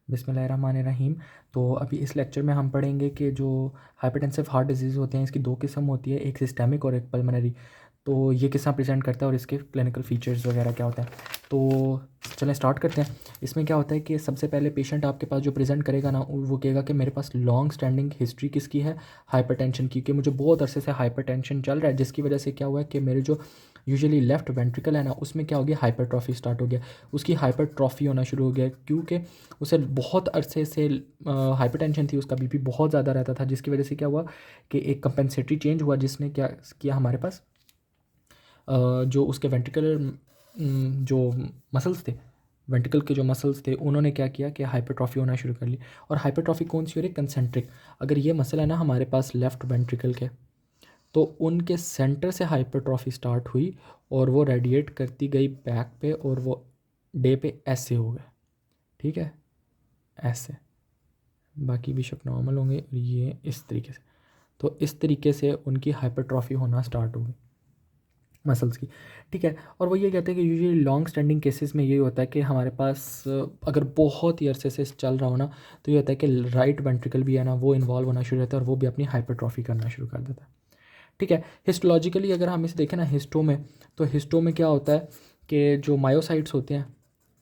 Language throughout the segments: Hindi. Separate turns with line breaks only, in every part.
बिस्मिल्लाहिर्रहमानिर्रहीम। तो अभी इस लेक्चर में हम पढ़ेंगे कि जो हाइपरटेंसिव हार्ट डिजीज़ होते हैं इसकी दो किस्म होती है, एक सिस्टेमिक और एक पल्मोनरी। तो ये किस तरह प्रेजेंट करता है और इसके क्लिनिकल फीचर्स वगैरह क्या होता है। तो चलें स्टार्ट करते हैं। इसमें क्या होता है कि सबसे पहले पेशेंट आपके पास जो प्रेजेंट करेगा ना, वो कहेगा कि मेरे पास लॉन्ग स्टैंडिंग हिस्ट्री किसकी है, हाइपरटेंशन की, कि मुझे बहुत अरसे से हाइपरटेंशन चल रहा है, जिसकी वजह से क्या हुआ है कि मेरे जो यूजुअली लेफ्ट वेंट्रिकल है ना, उसमें क्या हो गया, हाइपरट्रॉफी स्टार्ट हो गया। उसकी हाइपरट्रॉफी होना शुरू हो गया क्योंकि उसे बहुत अरसे से हाइपरटेंशन थी, उसका बीपी बहुत ज़्यादा रहता था, जिसकी वजह से क्या हुआ कि एक कंपेंसेटरी चेंज हुआ, जिसने क्या किया, हमारे पास जो उसके वेंट्रिकुलर जो मसल्स थे, वेंट्रिकल के जो मसल्स थे, उन्होंने क्या किया कि हाइपरट्रॉफी होना शुरू कर ली। और हाइपरट्रॉफी कौन सी हो रही है, कंसेंट्रिक। अगर ये मसल है ना हमारे पास लेफ्ट वेंट्रिकल के, तो उनके सेंटर से हाइपरट्रॉफी स्टार्ट हुई और वो रेडिएट करती गई बैक पे, और वो डे पे ऐसे हो गए, ठीक है, ऐसे। बाकी बिशप नॉर्मल होंगे, ये इस तरीके से। तो इस तरीके से उनकी हाइपरट्रॉफी होना स्टार्ट हो गई मसल्स की, ठीक है। और वो ये कहते हैं कि यूजुअली लॉन्ग स्टैंडिंग केसेस में ये होता है कि हमारे पास अगर बहुत ही अरसे से चल रहा हो ना, तो ये होता है कि राइट वेंट्रिकल भी है ना, वो इन्वॉल्व होना शुरू होता है और वो भी अपनी हाइपरट्रॉफी करना शुरू कर देता है, ठीक है। हिस्टोलॉजिकली अगर हम इसे देखें ना हिस्टो में, तो हिस्टो में क्या होता है कि जो मायोसाइट्स होते हैं,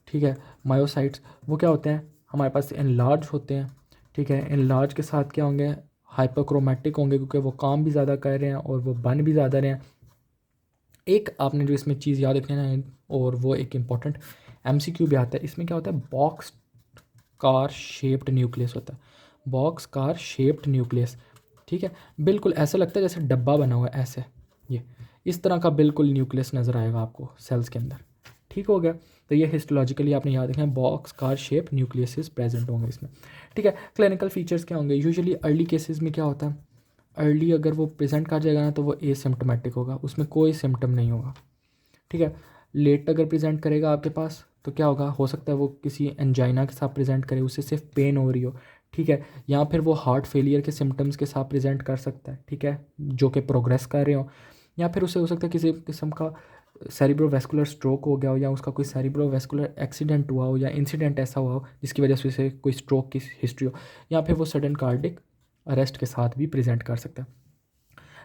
ठीक है, मायोसाइट्स वो क्या होते हैं, हमारे पास इनलार्ज होते हैं, ठीक है। इनलार्ज के साथ क्या होंगे, हाइपरक्रोमैटिक होंगे, क्योंकि वो काम भी ज़्यादा कर रहे हैं और वो बन भी ज़्यादा रहे हैं। एक आपने जो इसमें चीज़ याद रखना है, और वो एक इम्पॉर्टेंट एमसीक्यू भी आता है, इसमें क्या होता है, बॉक्स कार शेप्ड न्यूक्लियस होता है, बॉक्स कार शेप्ड न्यूक्लियस, ठीक है। बिल्कुल ऐसा लगता है जैसे डब्बा बना हुआ है, ऐसे ये इस तरह का बिल्कुल न्यूक्लियस नज़र आएगा आपको सेल्स के अंदर, ठीक हो गया। तो ये हिस्टोलॉजिकली आपने याद रखना है, box car shape nucleus present होंगे इसमें, ठीक है। क्लिनिकल फीचर्स क्या होंगे, यूजुअली अर्ली केसेस में क्या होता है, अर्ली अगर वो प्रेजेंट कर जाएगा ना, तो वो एसिम्प्टोमेटिक होगा, उसमें कोई सिम्टम नहीं होगा, ठीक है। लेट अगर प्रेजेंट करेगा आपके पास, तो क्या होगा, हो सकता है वो किसी एंजाइना के साथ प्रेजेंट करे, उससे सिर्फ पेन हो रही हो, ठीक है। या फिर वो हार्ट फेलियर के सिम्टम्स के साथ प्रेजेंट कर सकता है, ठीक है, जो कि प्रोग्रेस कर रहे हो। या फिर उसे हो सकता है किसी किस्म का सेरिब्रोवैस्कुलर स्ट्रोक हो गया हो, या उसका कोई सेरिब्रोवैस्कुलर एक्सीडेंट हुआ हो, या इंसिडेंट ऐसा हुआ हो जिसकी वजह से उसे कोई स्ट्रोक की हिस्ट्री हो, या फिर वो सडन कार्डिक अरेस्ट के साथ भी प्रेजेंट कर सकता है।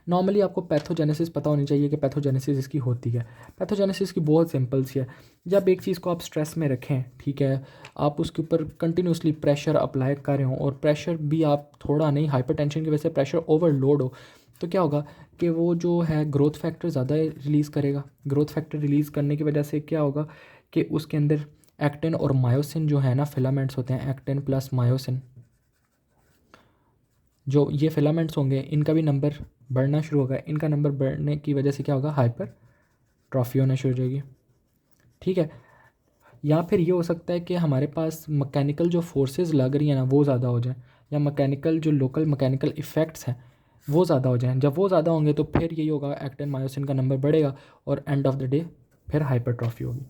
नॉर्मली आपको पैथोजेनेसिस पता होनी चाहिए कि पैथोजेनेसिस इसकी होती है। पैथोजेनेसिस की बहुत सिंपल सी है, जब एक चीज़ को आप स्ट्रेस में रखें, ठीक है, आप उसके ऊपर कंटिन्यूसली प्रेशर अप्लाई कर रहे हो, और प्रेशर भी आप थोड़ा नहीं, हाइपरटेंशन की वजह से प्रेशर ओवरलोड हो, तो क्या होगा कि वो जो है ग्रोथ फैक्टर ज़्यादा रिलीज़ करेगा। ग्रोथ फैक्टर रिलीज़ करने की वजह से क्या होगा कि उसके अंदर एक्टिन और मायोसिन जो है ना, फिलामेंट्स होते हैं, एक्टिन प्लस मायोसिन, जो ये फिलामेंट्स होंगे, इनका भी नंबर बढ़ना शुरू होगा। इनका नंबर बढ़ने की वजह से क्या होगा, हाइपर ट्रॉफी होना शुरू हो जाएगी, ठीक है। या फिर ये हो सकता है कि हमारे पास मैकेनिकल जो फोर्सेस लग रही हैं ना, वो ज़्यादा हो जाए, या मैकेनिकल जो लोकल मैकेनिकल इफ़ेक्ट्स हैं वो ज़्यादा हो जाएं। जब वो ज़्यादा होंगे तो फिर यही होगा, एक्टिन मायोसिन का नंबर बढ़ेगा, और एंड ऑफ द डे फिर हाइपरट्रॉफी होगी।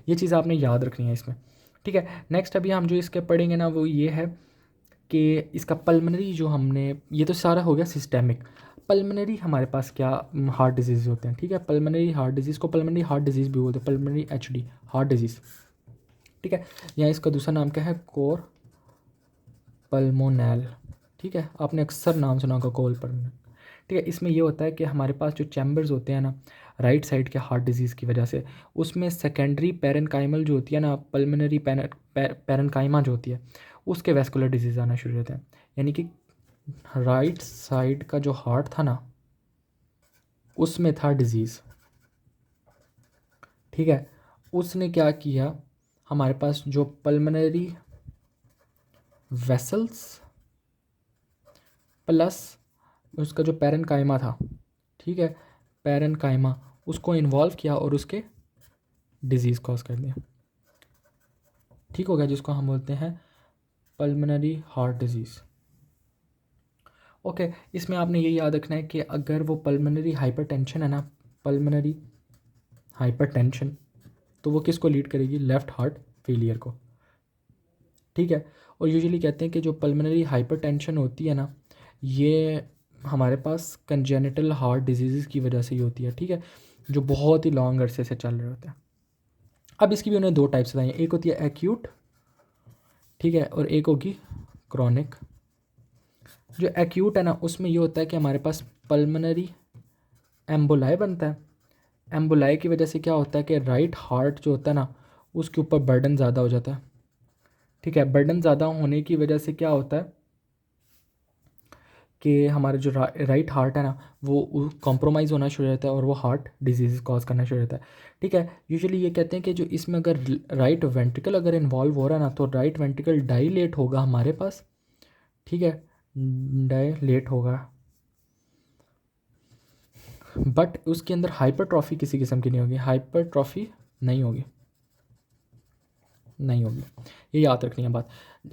ये चीज़ आपने याद रखनी है इसमें, ठीक है। नेक्स्ट अभी हम जो इसके पढ़ेंगे ना, वो ये है कि इसका पल्मनरी जो हमने, ये तो सारा हो गया सिस्टेमिक। पल्मनरी हमारे पास क्या हार्ट डिजीज़ होते हैं, ठीक है। पल्मनरी हार्ट डिजीज़ को पल्मनरी हार्ट डिजीज़ भी बोलते हैं, पल्मनरी एचडी हार्ट डिजीज़, ठीक है। या इसका दूसरा नाम क्या है, कोर पल्मोनल, ठीक है, आपने अक्सर नाम सुना होगा कोर पल्मोनल, ठीक है। इसमें ये होता है कि हमारे पास जो चैम्बर्स होते हैं ना, राइट साइड के हार्ट डिजीज़ की वजह से, उसमें सेकेंडरी पेरेनकाइमल जो होती है ना, पल्मोनरी पेरेनकाइमा जो होती है, उसके वैस्कुलर डिजीज़ आना शुरू होते हैं। यानी कि राइट साइड का जो हार्ट था ना, उसमें था डिजीज़, ठीक है। उसने क्या किया, हमारे पास जो पल्मोनरी वेसल्स प्लस उसका जो पेरेनकाइमा था, ठीक है, पेरेनकाइमा, उसको इन्वॉल्व किया और उसके डिजीज़ कॉज कर दिया, ठीक हो गया, जिसको हम बोलते हैं पल्मोनरी हार्ट डिजीज़। ओके, इसमें आपने ये याद रखना है कि अगर वो पल्मोनरी हाइपरटेंशन है ना, पल्मोनरी हाइपरटेंशन, तो वो किसको लीड करेगी, लेफ़्ट हार्ट फेलियर को, ठीक है। और यूजुअली कहते हैं कि जो पल्मोनरी हाइपरटेंशन होती है ना, ये हमारे पास कंजेनिटल हार्ट डिजीज़ की वजह से ही होती है, ठीक है, जो बहुत ही लॉन्ग अरसे से चल रहे होते हैं। अब इसकी भी उन्होंने दो टाइप्स बताई हैं, एक होती है एक्यूट, ठीक है, और एक होगी क्रॉनिक। जो एक्यूट है ना उसमें ये होता है कि हमारे पास पल्मोनरी एम्बोलाई बनता है। एम्बोलाई की वजह से क्या होता है कि राइट हार्ट जो होता है ना उसके ऊपर बर्डन ज़्यादा हो जाता है। ठीक है, बर्डन ज़्यादा होने की वजह से क्या होता है कि हमारा जो राइट हार्ट है ना वो कॉम्प्रोमाइज़ होना शुरू हो जाता है और वो हार्ट डिजीज़ कॉज करना शुरू हो जाता है। ठीक है, यूजुअली ये कहते हैं कि जो इसमें अगर राइट वेंट्रिकल अगर इन्वॉल्व हो रहा है ना तो राइट वेंट्रिकल डाइलेट होगा हमारे पास। ठीक है, डाइलेट होगा, बट उसके अंदर हाइपरट्रॉफी किसी किस्म की नहीं होगी, हाइपरट्रॉफी नहीं होगी, नहीं होगी, ये याद रखनी है बात।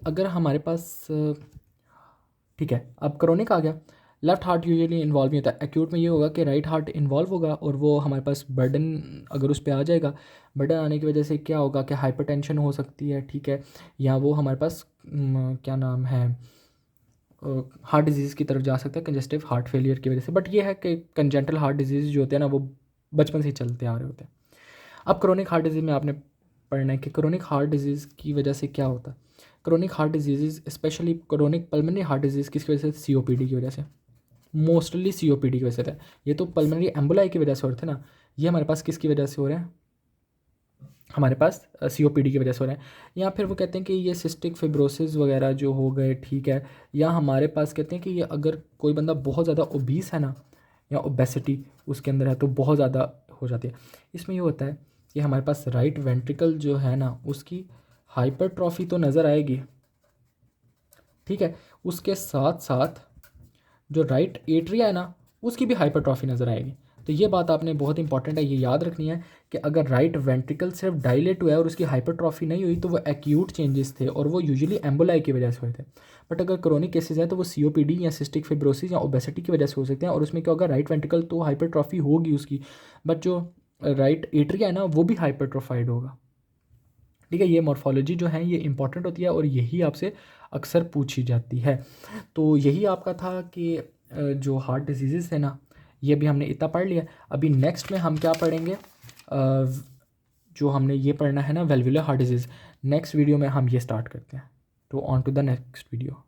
अगर हमारे पास ठीक है, अब क्रोनिक आ गया। लेफ्ट हार्ट यूजुअली इन्वॉल्व नहीं होता। एक्यूट में ये होगा कि राइट हार्ट इन्वॉल्व होगा और वो हमारे पास बर्डन अगर उस पर आ जाएगा, बर्डन आने की वजह से क्या होगा कि हाइपरटेंशन हो सकती है। ठीक है, या वो हमारे पास क्या नाम है हार्ट डिजीज़ की तरफ जा सकता है कंजेस्टिव हार्ट फेलियर की वजह से। बट ये है कि कंजेंटल हार्ट डिजीज़ जो होते हैं ना वो बचपन से ही चलते आ रहे होते हैं। अब क्रोनिक हार्ट डिजीज़ में आपने पढ़ना है कि क्रोनिक हार्ट डिजीज़ की वजह से क्या होता है। Chronic heart disease specially chronic pulmonary heart disease किसकी वजह से, सीओपीडी की वजह से, मोस्टली सीओपीडी की वजह से है। ये तो पल्मोनरी एम्बोलाई की वजह से हो रहे थे ना, ये हमारे पास किसकी वजह से हो रहे हैं, हमारे पास सीओपीडी की वजह से हो रहे हैं। या फिर वो कहते हैं कि ये सिस्टिक फिब्रोसिस वगैरह जो हो गए। ठीक है, या हमारे पास कहते हैं कि ये अगर कोई बंदा बहुत ज़्यादा ओबीस है ना या ओबेसिटी उसके अंदर है तो बहुत ज़्यादा हो जाती है। इसमें ये होता है कि हमारे पास राइट वेंट्रिकल जो है ना उसकी हाइपरट्रॉफी तो नज़र आएगी। ठीक है, उसके साथ साथ जो राइट एट्रिया है ना उसकी भी हाइपरट्रॉफी नज़र आएगी। तो ये बात आपने बहुत इंपॉर्टेंट है, ये याद रखनी है कि अगर राइट वेंट्रिकल सिर्फ डायलेट हुआ है और उसकी हाइपरट्रॉफी नहीं हुई तो वो एक्यूट चेंजेस थे और वो यूजुअली एम्बोलाई की वजह से हुए थे। बट अगर क्रोनिक केसेस हैं तो वो सीओपीडी या सिस्टिक फिब्रोसिस या ओबेसिटी की वजह से हो सकते हैं। और उसमें क्या होगा, राइट वेंट्रिकल तो हाइपरट्रॉफी होगी उसकी, बट जो राइट एट्रिया है ना वो भी हाइपरट्रोफाइड होगा। ठीक है, ये मॉर्फोलॉजी जो है ये इंपॉर्टेंट होती है और यही आपसे अक्सर पूछी जाती है। तो यही आपका था कि जो हार्ट डिजीज़ है ना ये भी हमने इतना पढ़ लिया। अभी नेक्स्ट में हम क्या पढ़ेंगे, जो हमने ये पढ़ना है ना valvular heart disease, next video में हम ये स्टार्ट करते हैं। तो on to the next video.